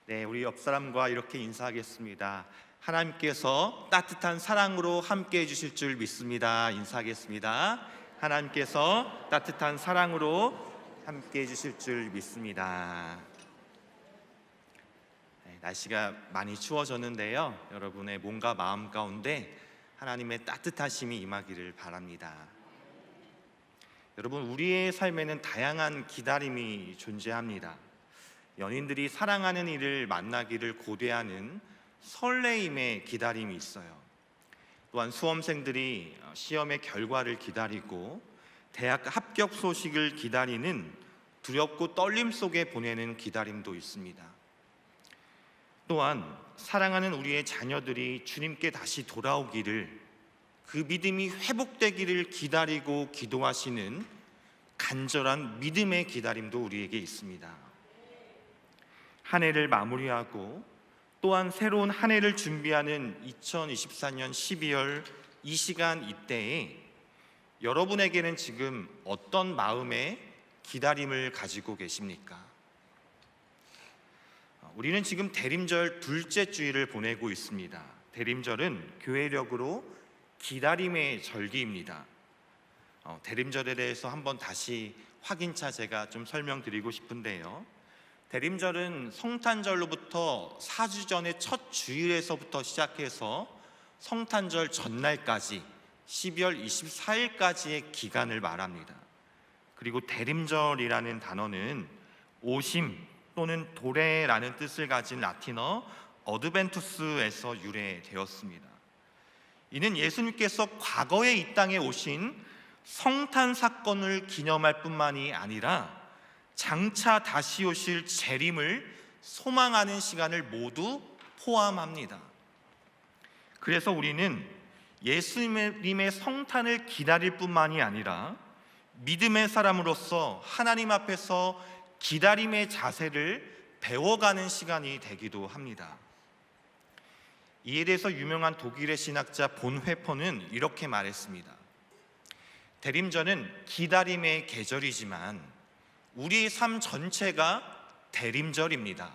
네, 우리 옆 사람과 이렇게 인사하겠습니다. 하나님께서 따뜻한 사랑으로 함께 해주실 줄 믿습니다. 인사하겠습니다. 하나님께서 따뜻한 사랑으로 함께 해주실 줄 믿습니다. 네, 날씨가 많이 추워졌는데요, 여러분의 몸과 마음 가운데 하나님의 따뜻하심이 임하기를 바랍니다. 여러분, 우리의 삶에는 다양한 기다림이 존재합니다. 연인들이 사랑하는 이를 만나기를 고대하는 설레임의 기다림이 있어요. 또한 수험생들이 시험의 결과를 기다리고 대학 합격 소식을 기다리는 두렵고 떨림 속에 보내는 기다림도 있습니다. 또한 사랑하는 우리의 자녀들이 주님께 다시 돌아오기를, 그 믿음이 회복되기를 기다리고 기도하시는 간절한 믿음의 기다림도 우리에게 있습니다. 한 해를 마무리하고 또한 새로운 한 해를 준비하는 2024년 12월 이 시간 이때에 여러분에게는 지금 어떤 마음의 기다림을 가지고 계십니까? 우리는 지금 대림절 둘째 주일을 보내고 있습니다. 대림절은 교회력으로 기다림의 절기입니다. 대림절에 대해서 한번 다시 확인차 제가 좀 설명드리고 싶은데요, 대림절은 성탄절로부터 4주 전의 첫 주일에서부터 시작해서 성탄절 전날까지 12월 24일까지의 기간을 말합니다. 그리고 대림절이라는 단어는 오심 또는 도래라는 뜻을 가진 라틴어 어드벤투스에서 유래되었습니다. 이는 예수님께서 과거에 이 땅에 오신 성탄 사건을 기념할 뿐만이 아니라 장차 다시 오실 재림을 소망하는 시간을 모두 포함합니다. 그래서 우리는 예수님의 성탄을 기다릴 뿐만이 아니라 믿음의 사람으로서 하나님 앞에서 기다림의 자세를 배워가는 시간이 되기도 합니다. 이에 대해서 유명한 독일의 신학자 본회퍼는 이렇게 말했습니다. 대림절은 기다림의 계절이지만 우리의 삶 전체가 대림절입니다.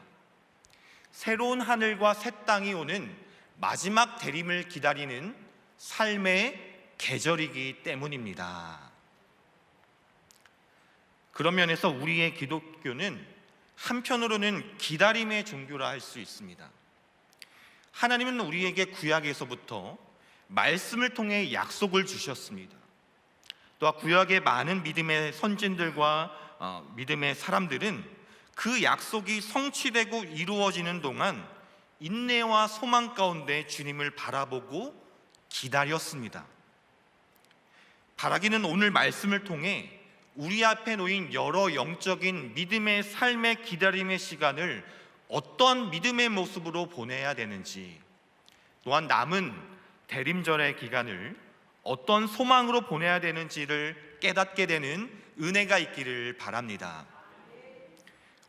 새로운 하늘과 새 땅이 오는 마지막 대림을 기다리는 삶의 계절이기 때문입니다. 그런 면에서 우리의 기독교는 한편으로는 기다림의 종교라 할 수 있습니다. 하나님은 우리에게 구약에서부터 말씀을 통해 약속을 주셨습니다. 또한 구약의 많은 믿음의 선진들과 믿음의 사람들은 그 약속이 성취되고 이루어지는 동안 인내와 소망 가운데 주님을 바라보고 기다렸습니다. 바라기는 오늘 말씀을 통해 우리 앞에 놓인 여러 영적인 믿음의 삶의 기다림의 시간을 어떤 믿음의 모습으로 보내야 되는지, 또한 남은 대림절의 기간을 어떤 소망으로 보내야 되는지를 깨닫게 되는 은혜가 있기를 바랍니다.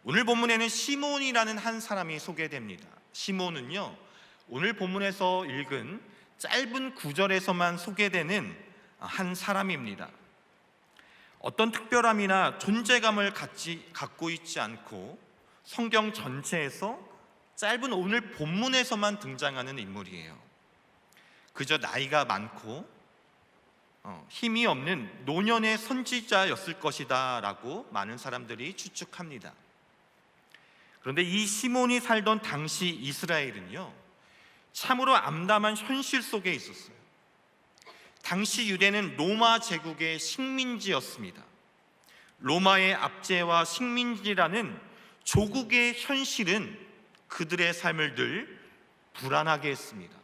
오늘 본문에는 시몬이라는 한 사람이 소개됩니다. 시몬은요, 오늘 본문에서 읽은 짧은 구절에서만 소개되는 한 사람입니다. 어떤 특별함이나 존재감을 갖고 있지 않고 성경 전체에서 짧은 오늘 본문에서만 등장하는 인물이에요. 그저 나이가 많고 힘이 없는 노년의 선지자였을 것이다 라고 많은 사람들이 추측합니다. 그런데 이 시몬이 살던 당시 이스라엘은요, 참으로 암담한 현실 속에 있었어요. 당시 유대는 로마 제국의 식민지였습니다. 로마의 압제와 식민지라는 조국의 현실은 그들의 삶을 늘 불안하게 했습니다.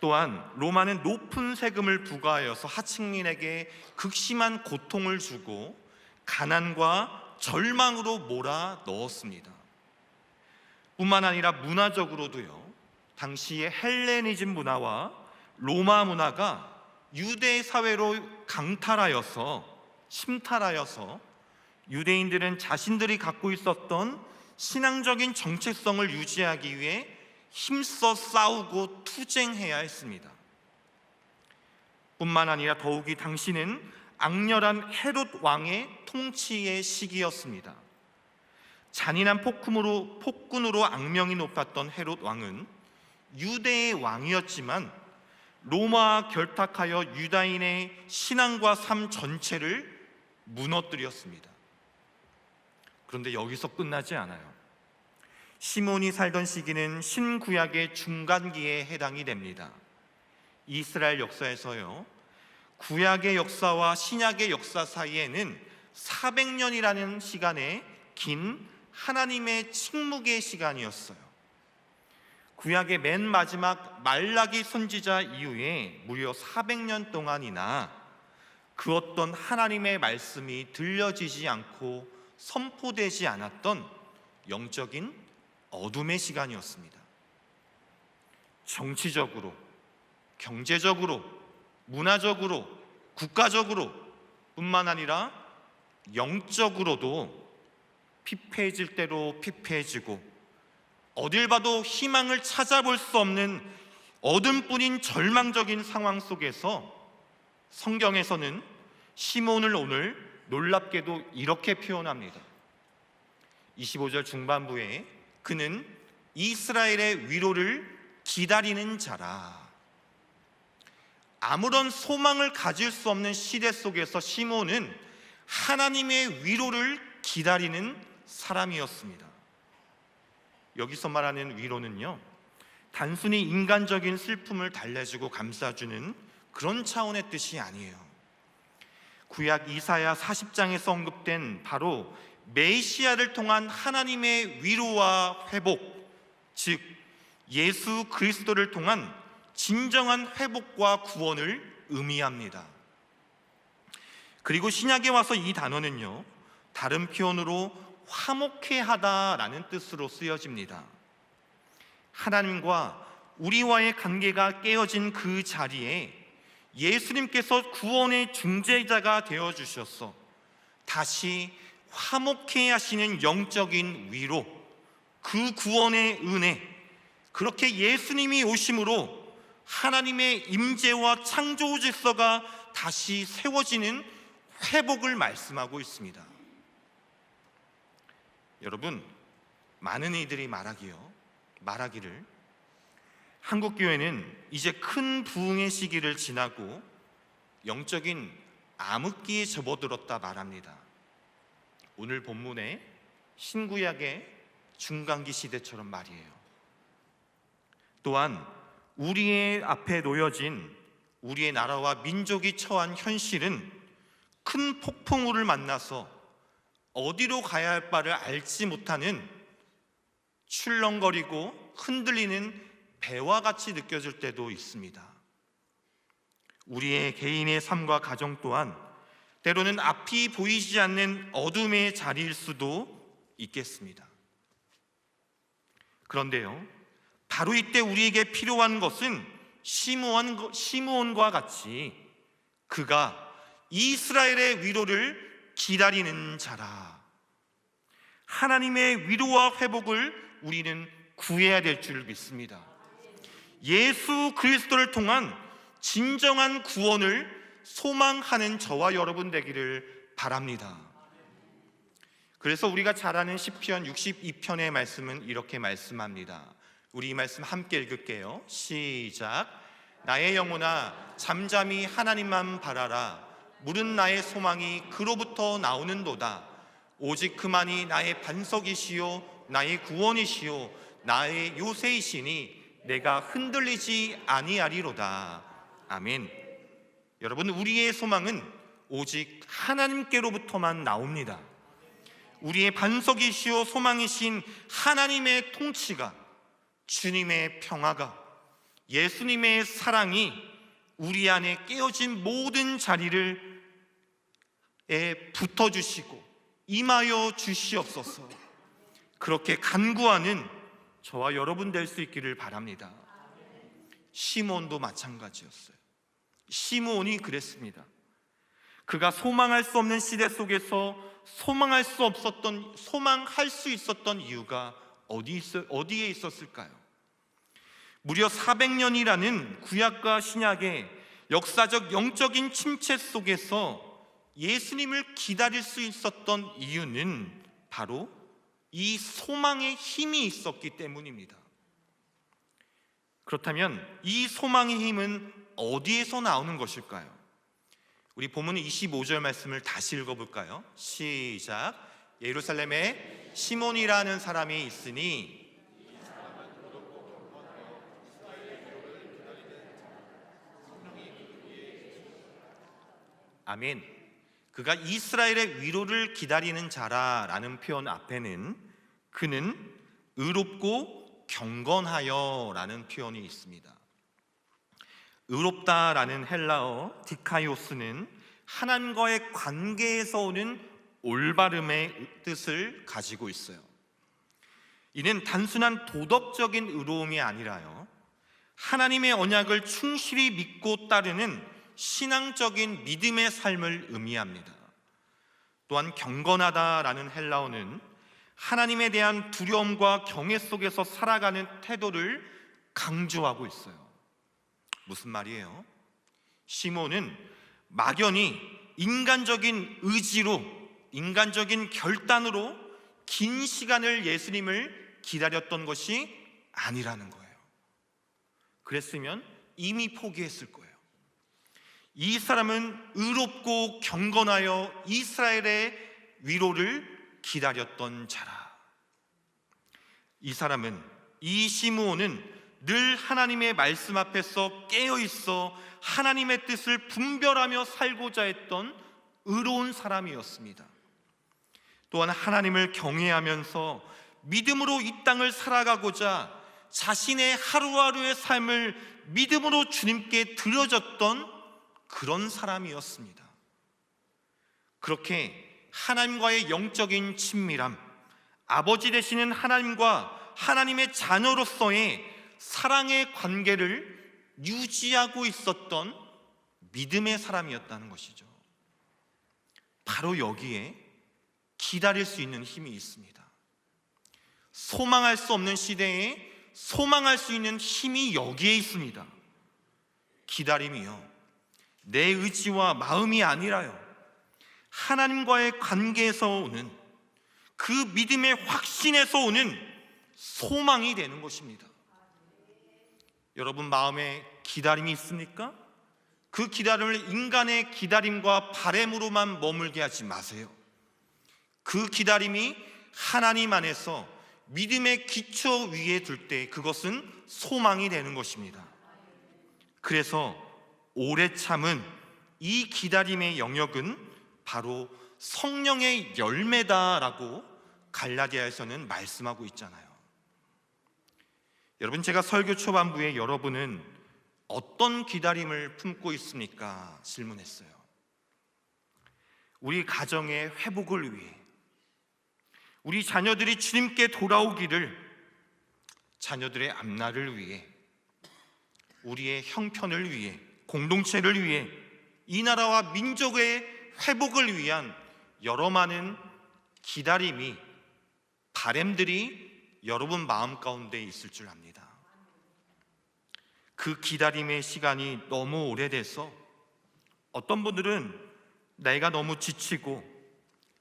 또한 로마는 높은 세금을 부과하여서 하층민에게 극심한 고통을 주고 가난과 절망으로 몰아 넣었습니다. 뿐만 아니라 문화적으로도요, 당시의 헬레니즘 문화와 로마 문화가 유대 사회로 침탈하여서 유대인들은 자신들이 갖고 있었던 신앙적인 정체성을 유지하기 위해 힘써 싸우고 투쟁해야 했습니다. 뿐만 아니라 더욱이 당시는 악렬한 헤롯 왕의 통치의 시기였습니다. 잔인한 폭군으로 악명이 높았던 헤롯 왕은 유대의 왕이었지만 로마와 결탁하여 유다인의 신앙과 삶 전체를 무너뜨렸습니다. 그런데 여기서 끝나지 않아요. 시몬이 살던 시기는 신구약의 중간기에 해당이 됩니다. 이스라엘 역사에서요, 구약의 역사와 신약의 역사 사이에는 400년이라는 시간의 긴 하나님의 침묵의 시간이었어요. 구약의 맨 마지막 말라기 선지자 이후에 무려 400년 동안이나 그 어떤 하나님의 말씀이 들려지지 않고 선포되지 않았던 영적인 어둠의 시간이었습니다. 정치적으로, 경제적으로, 문화적으로, 국가적으로 뿐만 아니라 영적으로도 피폐해질 대로 피폐해지고 어딜 봐도 희망을 찾아볼 수 없는 어둠뿐인 절망적인 상황 속에서 성경에서는 시몬을 오늘 놀랍게도 이렇게 표현합니다. 25절 중반부에 그는 이스라엘의 위로를 기다리는 자라. 아무런 소망을 가질 수 없는 시대 속에서 시몬은 하나님의 위로를 기다리는 사람이었습니다. 여기서 말하는 위로는요, 단순히 인간적인 슬픔을 달래주고 감싸주는 그런 차원의 뜻이 아니에요. 구약 이사야 40장에서 언급된 바로 메시아를 통한 하나님의 위로와 회복, 즉 예수 그리스도를 통한 진정한 회복과 구원을 의미합니다. 그리고 신약에 와서 이 단어는요, 다른 표현으로 화목해 하다라는 뜻으로 쓰여집니다. 하나님과 우리와의 관계가 깨어진 그 자리에 예수님께서 구원의 중재자가 되어주셔서 다시 화목해 하시는 영적인 위로, 그 구원의 은혜, 그렇게 예수님이 오심으로 하나님의 임재와 창조 질서가 다시 세워지는 회복을 말씀하고 있습니다. 여러분, 많은 이들이 말하기를 한국교회는 이제 큰 부흥의 시기를 지나고 영적인 암흑기에 접어들었다 말합니다. 오늘 본문의 신구약의 중간기 시대처럼 말이에요. 또한 우리의 앞에 놓여진 우리의 나라와 민족이 처한 현실은 큰 폭풍우를 만나서 어디로 가야 할 바를 알지 못하는 출렁거리고 흔들리는 배와 같이 느껴질 때도 있습니다. 우리의 개인의 삶과 가정 또한 때로는 앞이 보이지 않는 어둠의 자리일 수도 있겠습니다. 그런데요, 바로 이때 우리에게 필요한 것은 시므온과 같이 그가 이스라엘의 위로를 기다리는 자라. 하나님의 위로와 회복을 우리는 구해야 될 줄 믿습니다. 예수 그리스도를 통한 진정한 구원을 소망하는 저와 여러분 되기를 바랍니다. 그래서 우리가 잘 아는 시편 62편의 말씀은 이렇게 말씀합니다. 우리 이 말씀 함께 읽을게요. 시작. 나의 영혼아 잠잠히 하나님만 바라라. 물은 나의 소망이 그로부터 나오는도다. 오직 그만이 나의 반석이시요 나의 구원이시요 나의 요새이시니 내가 흔들리지 아니하리로다. 아멘. 여러분, 우리의 소망은 오직 하나님께로부터만 나옵니다. 우리의 반석이시요 소망이신 하나님의 통치가, 주님의 평화가, 예수님의 사랑이 우리 안에 깨어진 모든 자리를 붙어주시고 임하여 주시옵소서. 그렇게 간구하는 저와 여러분 될 수 있기를 바랍니다. 시몬도 마찬가지였어요. 시므온이 그랬습니다. 그가 소망할 수 없는 시대 속에서 소망할 수 있었던 이유가 어디에 있었을까요? 무려 400년이라는 구약과 신약의 역사적 영적인 침체 속에서 예수님을 기다릴 수 있었던 이유는 바로 이 소망의 힘이 있었기 때문입니다. 그렇다면 이 소망의 힘은 어디에서 나오는 것일까요? 우리 본문의 25절 말씀을 다시 읽어볼까요? 시작. 예루살렘에 시몬이라는 사람이 있으니 아멘. 그가 이스라엘의 위로를 기다리는 자라라는 표현 앞에는 그는 의롭고 경건하여라는 표현이 있습니다. 의롭다라는 헬라어 디카이오스는 하나님과의 관계에서 오는 올바름의 뜻을 가지고 있어요. 이는 단순한 도덕적인 의로움이 아니라요, 하나님의 언약을 충실히 믿고 따르는 신앙적인 믿음의 삶을 의미합니다. 또한 경건하다라는 헬라어는 하나님에 대한 두려움과 경외 속에서 살아가는 태도를 강조하고 있어요. 무슨 말이에요? 시몬은 막연히 인간적인 의지로, 인간적인 결단으로 긴 시간을 예수님을 기다렸던 것이 아니라는 거예요. 그랬으면 이미 포기했을 거예요. 이 사람은 의롭고 경건하여 이스라엘의 위로를 기다렸던 자라. 이 사람은, 이 시므온은 늘 하나님의 말씀 앞에서 깨어있어 하나님의 뜻을 분별하며 살고자 했던 의로운 사람이었습니다. 또한 하나님을 경외하면서 믿음으로 이 땅을 살아가고자 자신의 하루하루의 삶을 믿음으로 주님께 드려졌던 그런 사람이었습니다. 그렇게 하나님과의 영적인 친밀함, 아버지 되시는 하나님과 하나님의 자녀로서의 사랑의 관계를 유지하고 있었던 믿음의 사람이었다는 것이죠. 바로 여기에 기다릴 수 있는 힘이 있습니다. 소망할 수 없는 시대에 소망할 수 있는 힘이 여기에 있습니다. 기다림이요, 내 의지와 마음이 아니라요, 하나님과의 관계에서 오는 그 믿음의 확신에서 오는 소망이 되는 것입니다. 여러분 마음에 기다림이 있습니까? 그 기다림을 인간의 기다림과 바램으로만 머물게 하지 마세요. 그 기다림이 하나님 안에서 믿음의 기초 위에 둘 때 그것은 소망이 되는 것입니다. 그래서 오래 참은 이 기다림의 영역은 바로 성령의 열매다라고 갈라디아에서는 말씀하고 있잖아요. 여러분, 제가 설교 초반부에 여러분은 어떤 기다림을 품고 있습니까? 질문했어요. 우리 가정의 회복을 위해, 우리 자녀들이 주님께 돌아오기를, 자녀들의 앞날을 위해, 우리의 형편을 위해, 공동체를 위해, 이 나라와 민족의 회복을 위한 여러 많은 기다림이, 바램들이 여러분 마음 가운데 있을 줄 압니다. 그 기다림의 시간이 너무 오래돼서 어떤 분들은 내가 너무 지치고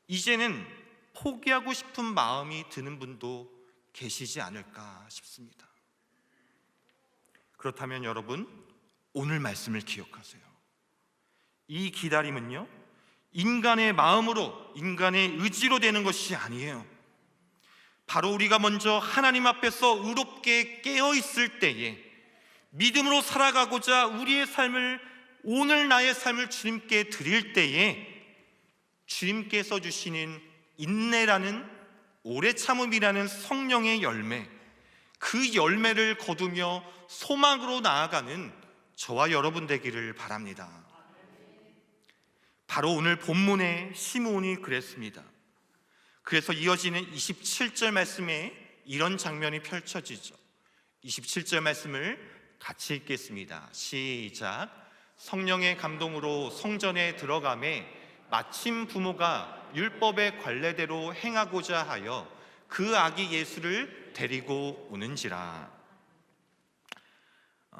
이제는 포기하고 싶은 마음이 드는 분도 계시지 않을까 싶습니다. 그렇다면 여러분, 오늘 말씀을 기억하세요. 이 기다림은요, 인간의 마음으로, 인간의 의지로 되는 것이 아니에요. 바로 우리가 먼저 하나님 앞에서 의롭게 깨어있을 때에, 믿음으로 살아가고자 우리의 삶을, 오늘 나의 삶을 주님께 드릴 때에 주님께서 주시는 인내라는, 오래 참음이라는 성령의 열매, 그 열매를 거두며 소망으로 나아가는 저와 여러분 되기를 바랍니다. 바로 오늘 본문의 시므온이 그랬습니다. 그래서 이어지는 27절 말씀에 이런 장면이 펼쳐지죠. 27절 말씀을 같이 읽겠습니다. 시작. 성령의 감동으로 성전에 들어가매 마침 부모가 율법의 관례대로 행하고자 하여 그 아기 예수를 데리고 오는지라.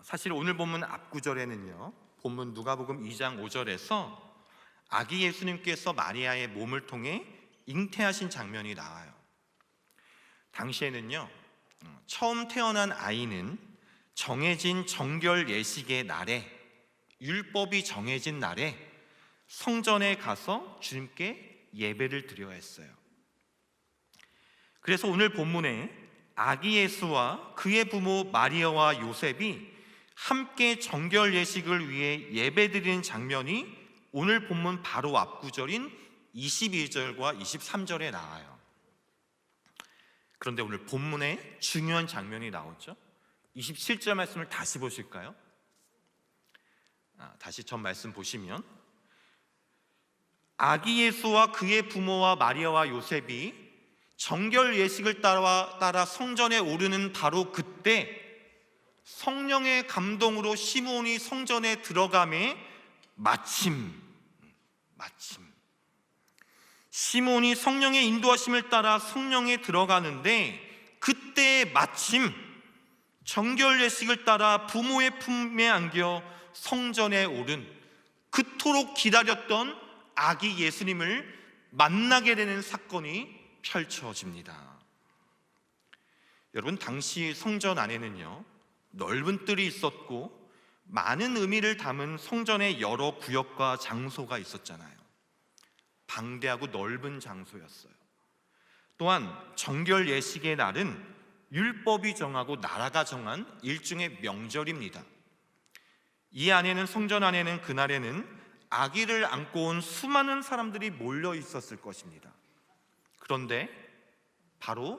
사실 오늘 본문 앞구절에는요, 본문 누가복음 2장 5절에서 아기 예수님께서 마리아의 몸을 통해 잉태하신 장면이 나와요. 당시에는요, 처음 태어난 아이는 정해진 정결 예식의 날에, 율법이 정해진 날에 성전에 가서 주님께 예배를 드려야 했어요. 그래서 오늘 본문에 아기 예수와 그의 부모 마리아와 요셉이 함께 정결 예식을 위해 예배드리는 장면이 오늘 본문 바로 앞구절인 22절과 23절에 나와요. 그런데 오늘 본문에 중요한 장면이 나오죠. 27절 말씀을 다시 보실까요? 다시 전 말씀 보시면, 아기 예수와 그의 부모와 마리아와 요셉이 정결 예식을 따라 성전에 오르는 바로 그때 성령의 감동으로 시므온이 성전에 들어가매 마침 시므온이 성령의 인도하심을 따라 성령에 들어가는데, 그때 마침 정결 예식을 따라 부모의 품에 안겨 성전에 오른, 그토록 기다렸던 아기 예수님을 만나게 되는 사건이 펼쳐집니다. 여러분, 당시 성전 안에는요, 넓은 뜰이 있었고 많은 의미를 담은 성전의 여러 구역과 장소가 있었잖아요. 방대하고 넓은 장소였어요. 또한 정결 예식의 날은 율법이 정하고 나라가 정한 일종의 명절입니다. 이 안에는, 성전 안에는 그날에는 아기를 안고 온 수많은 사람들이 몰려 있었을 것입니다. 그런데 바로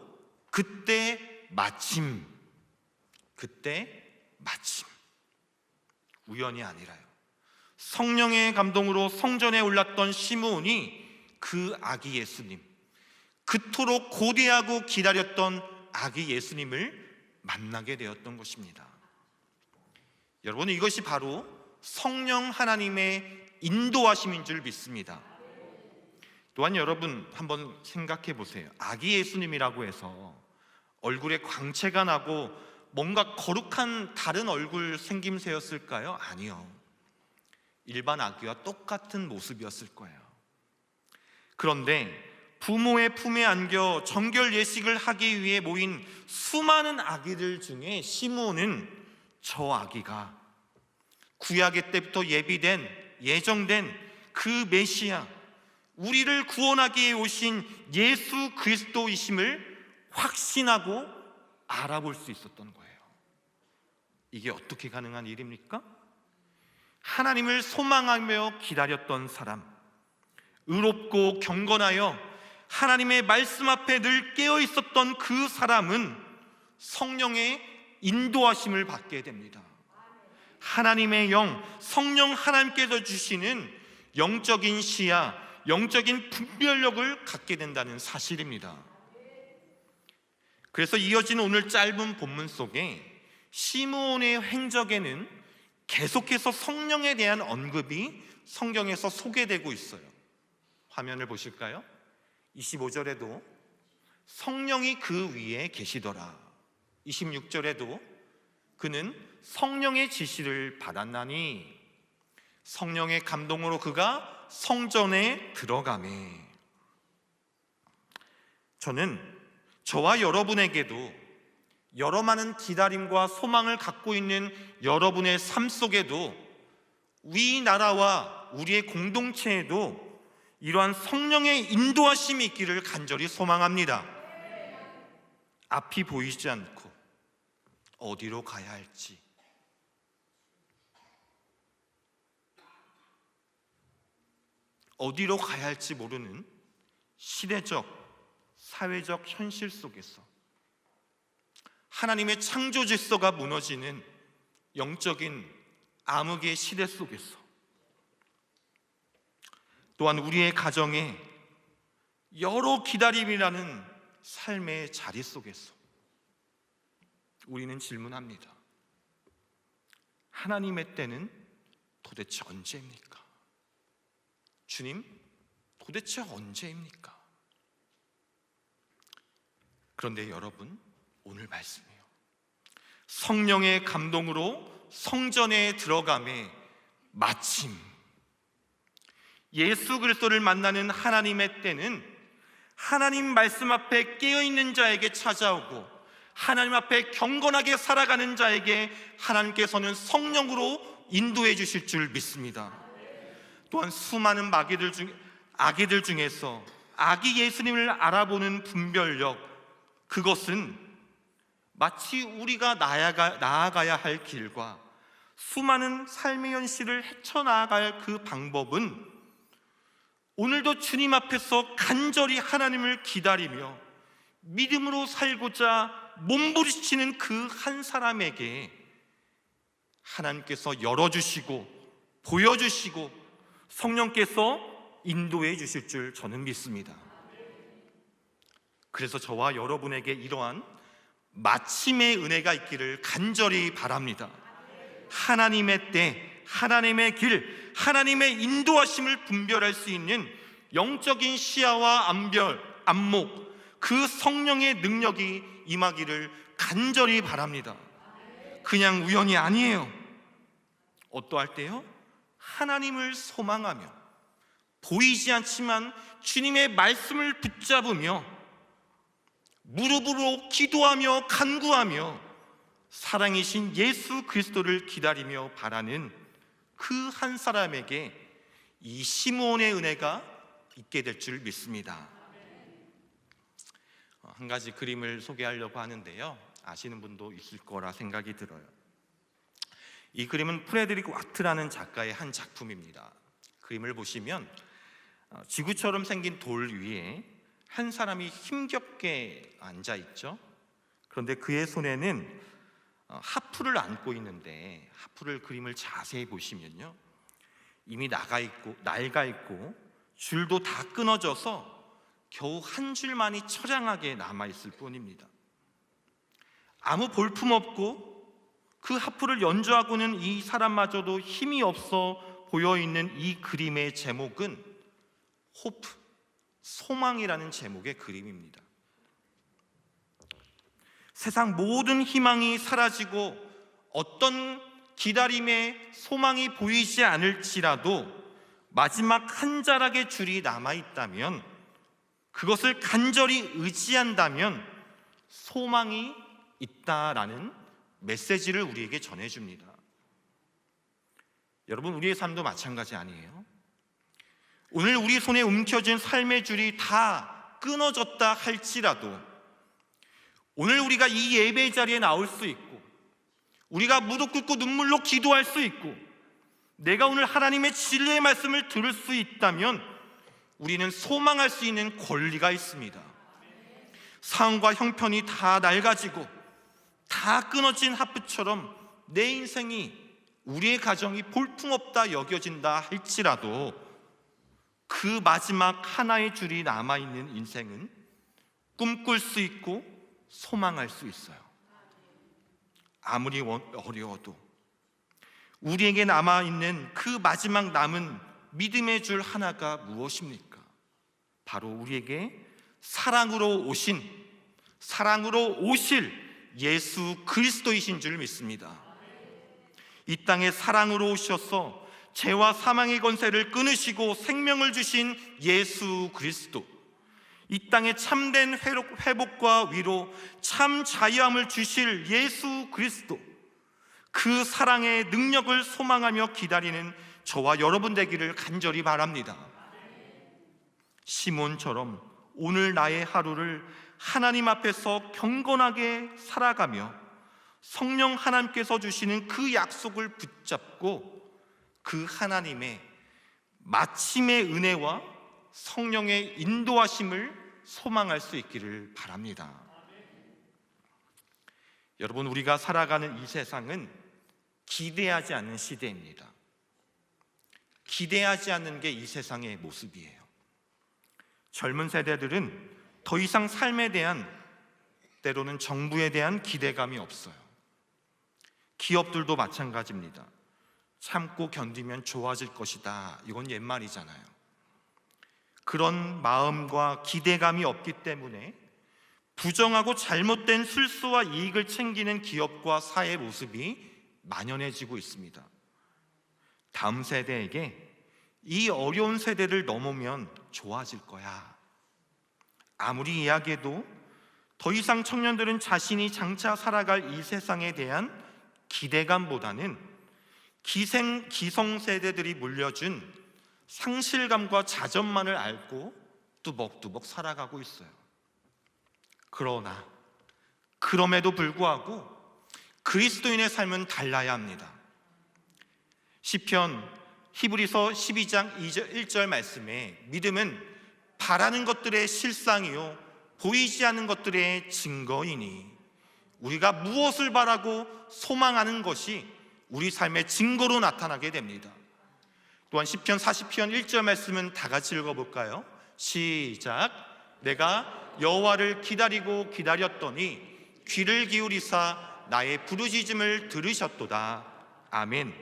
그때 마침 우연이 아니라요, 성령의 감동으로 성전에 올랐던 시므온이 그 아기 예수님, 그토록 고대하고 기다렸던 아기 예수님을 만나게 되었던 것입니다. 여러분, 이것이 바로 성령 하나님의 인도하심인 줄 믿습니다. 또한 여러분 한번 생각해 보세요. 아기 예수님이라고 해서 얼굴에 광채가 나고 뭔가 거룩한 다른 얼굴 생김새였을까요? 아니요. 일반 아기와 똑같은 모습이었을 거예요. 그런데 부모의 품에 안겨 정결 예식을 하기 위해 모인 수많은 아기들 중에 시므온은 저 아기가 구약의 때부터 예정된 그 메시아, 우리를 구원하기 위해 오신 예수 그리스도이심을 확신하고 알아볼 수 있었던 거예요. 이게 어떻게 가능한 일입니까? 하나님을 소망하며 기다렸던 사람, 의롭고 경건하여 하나님의 말씀 앞에 늘 깨어 있었던 그 사람은 성령의 인도하심을 받게 됩니다. 하나님의 영, 성령 하나님께서 주시는 영적인 시야, 영적인 분별력을 갖게 된다는 사실입니다. 그래서 이어진 오늘 짧은 본문 속에 시므온의 행적에는 계속해서 성령에 대한 언급이 성경에서 소개되고 있어요. 화면을 보실까요? 25절에도 성령이 그 위에 계시더라. 26절에도 그는 성령의 지시를 받았나니 성령의 감동으로 그가 성전에 들어가매. 저는 저와 여러분에게도 여러 많은 기다림과 소망을 갖고 있는 여러분의 삶 속에도, 위 나라와 우리의 공동체에도 이러한 성령의 인도하심이 있기를 간절히 소망합니다. 앞이 보이지 않고 어디로 가야 할지, 모르는 시대적, 사회적 현실 속에서 하나님의 창조 질서가 무너지는 영적인 암흑의 시대 속에서, 또한 우리의 가정에 여러 기다림이라는 삶의 자리 속에서 우리는 질문합니다. 하나님의 때는 도대체 언제입니까? 주님, 도대체 언제입니까? 그런데 여러분, 오늘 말씀이요, 성령의 감동으로 성전에 들어가매 마침 예수 그리스도를 만나는 하나님의 때는 하나님 말씀 앞에 깨어있는 자에게 찾아오고 하나님 앞에 경건하게 살아가는 자에게 하나님께서는 성령으로 인도해 주실 줄 믿습니다. 또한 수많은 아기들 중에서 아기 예수님을 알아보는 분별력, 그것은 마치 우리가 나아가야 할 길과 수많은 삶의 현실을 헤쳐나아갈 그 방법은 오늘도 주님 앞에서 간절히 하나님을 기다리며 믿음으로 살고자 몸부리치는 그 한 사람에게 하나님께서 열어주시고 보여주시고 성령께서 인도해 주실 줄 저는 믿습니다. 그래서 저와 여러분에게 이러한 마침의 은혜가 있기를 간절히 바랍니다. 하나님의 때, 하나님의 길, 하나님의 인도하심을 분별할 수 있는 영적인 시야와 안목, 그 성령의 능력이 임하기를 간절히 바랍니다. 그냥 우연이 아니에요. 어떠할 때요? 하나님을 소망하며 보이지 않지만 주님의 말씀을 붙잡으며 무릎으로 기도하며 간구하며 사랑이신 예수 그리스도를 기다리며 바라는 그 한 사람에게 이 시므온의 은혜가 있게 될 줄 믿습니다. 한 가지 그림을 소개하려고 하는데요, 아시는 분도 있을 거라 생각이 들어요. 이 그림은 프레드릭 와트라는 작가의 한 작품입니다. 그림을 보시면 지구처럼 생긴 돌 위에 한 사람이 힘겹게 앉아 있죠. 그런데 그의 손에는 하프를 안고 있는데, 하프를 그림을 자세히 보시면요, 이미 낡아 있고 줄도 다 끊어져서 겨우 한 줄만이 처량하게 남아있을 뿐입니다. 아무 볼품없고 그 하프를 연주하고는 이 사람마저도 힘이 없어 보여있는 이 그림의 제목은 호프, 소망이라는 제목의 그림입니다. 세상 모든 희망이 사라지고 어떤 기다림의 소망이 보이지 않을지라도 마지막 한 자락의 줄이 남아있다면, 그것을 간절히 의지한다면 소망이 있다라는 메시지를 우리에게 전해줍니다. 여러분, 우리의 삶도 마찬가지 아니에요? 오늘 우리 손에 움켜쥔 삶의 줄이 다 끊어졌다 할지라도 오늘 우리가 이 예배 자리에 나올 수 있고 우리가 무릎 꿇고 눈물로 기도할 수 있고 내가 오늘 하나님의 진리의 말씀을 들을 수 있다면 우리는 소망할 수 있는 권리가 있습니다. 상황과 형편이 다 낡아지고 다 끊어진 하프처럼 내 인생이, 우리의 가정이 볼품없다 여겨진다 할지라도 그 마지막 하나의 줄이 남아있는 인생은 꿈꿀 수 있고 소망할 수 있어요. 아무리 어려워도 우리에게 남아있는 그 마지막 남은 믿음의 줄 하나가 무엇입니까? 바로 우리에게 사랑으로 오실 예수 그리스도이신 줄 믿습니다. 이 땅에 사랑으로 오셔서 죄와 사망의 권세를 끊으시고 생명을 주신 예수 그리스도, 이 땅에 참된 회복과 위로, 참 자유함을 주실 예수 그리스도, 그 사랑의 능력을 소망하며 기다리는 저와 여러분 되기를 간절히 바랍니다. 시몬처럼 오늘 나의 하루를 하나님 앞에서 경건하게 살아가며 성령 하나님께서 주시는 그 약속을 붙잡고 그 하나님의 마침의 은혜와 성령의 인도하심을 소망할 수 있기를 바랍니다. 여러분, 우리가 살아가는 이 세상은 기대하지 않는 시대입니다. 기대하지 않는 게 이 세상의 모습이에요. 젊은 세대들은 더 이상 삶에 대한, 때로는 정부에 대한 기대감이 없어요. 기업들도 마찬가지입니다. 참고 견디면 좋아질 것이다, 이건 옛말이잖아요. 그런 마음과 기대감이 없기 때문에 부정하고 잘못된 술수와 이익을 챙기는 기업과 사회 모습이 만연해지고 있습니다. 다음 세대에게 이 어려운 세대를 넘으면 좋아질 거야, 아무리 이야기해도 더 이상 청년들은 자신이 장차 살아갈 이 세상에 대한 기대감보다는 기성세대들이 물려준 상실감과 자전만을 앓고 뚜벅뚜벅 살아가고 있어요. 그러나 그럼에도 불구하고 그리스도인의 삶은 달라야 합니다. 시편 히브리서 12장 1절 말씀에 믿음은 바라는 것들의 실상이요 보이지 않는 것들의 증거이니, 우리가 무엇을 바라고 소망하는 것이 우리 삶의 증거로 나타나게 됩니다. 또한 시편 40편 1절 말씀은 다 같이 읽어볼까요? 시작. 내가 여호와를 기다리고 기다렸더니 귀를 기울이사 나의 부르짖음을 들으셨도다. 아멘.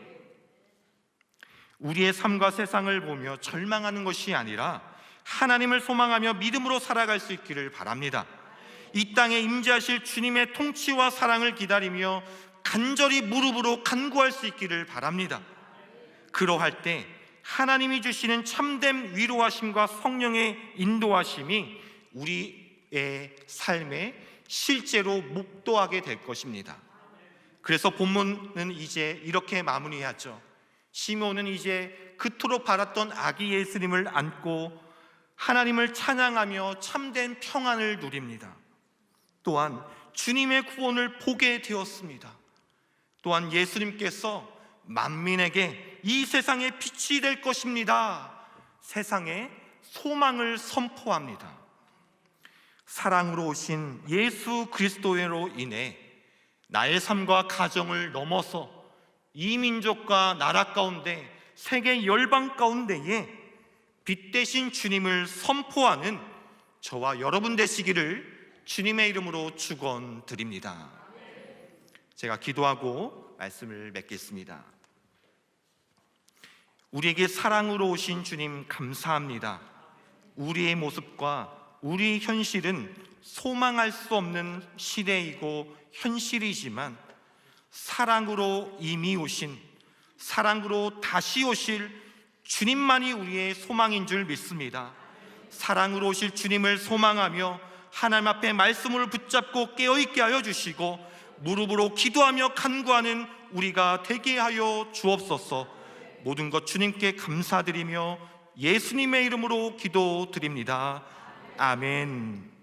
우리의 삶과 세상을 보며 절망하는 것이 아니라 하나님을 소망하며 믿음으로 살아갈 수 있기를 바랍니다. 이 땅에 임재하실 주님의 통치와 사랑을 기다리며 간절히 무릎으로 간구할 수 있기를 바랍니다. 그러할 때 하나님이 주시는 참된 위로하심과 성령의 인도하심이 우리의 삶에 실제로 묵도하게 될 것입니다. 그래서 본문은 이제 이렇게 마무리하죠. 시므온은 이제 그토록 바랐던 아기 예수님을 안고 하나님을 찬양하며 참된 평안을 누립니다. 또한 주님의 구원을 보게 되었습니다. 또한 예수님께서 만민에게 이 세상의 빛이 될 것입니다. 세상에 소망을 선포합니다. 사랑으로 오신 예수 그리스도로 인해 나의 삶과 가정을 넘어서 이 민족과 나라 가운데 세계 열방 가운데에 빛 대신 주님을 선포하는 저와 여러분 되시기를 주님의 이름으로 축원드립니다. 제가 기도하고 말씀을 맺겠습니다. 우리에게 사랑으로 오신 주님 감사합니다. 우리의 모습과 우리 현실은 소망할 수 없는 시대이고 현실이지만 사랑으로 이미 오신, 사랑으로 다시 오실 주님만이 우리의 소망인 줄 믿습니다. 사랑으로 오실 주님을 소망하며 하나님 앞에 말씀을 붙잡고 깨어있게 하여 주시고 무릎으로 기도하며 간구하는 우리가 되게 하여 주옵소서. 모든 것 주님께 감사드리며 예수님의 이름으로 기도드립니다. 아멘.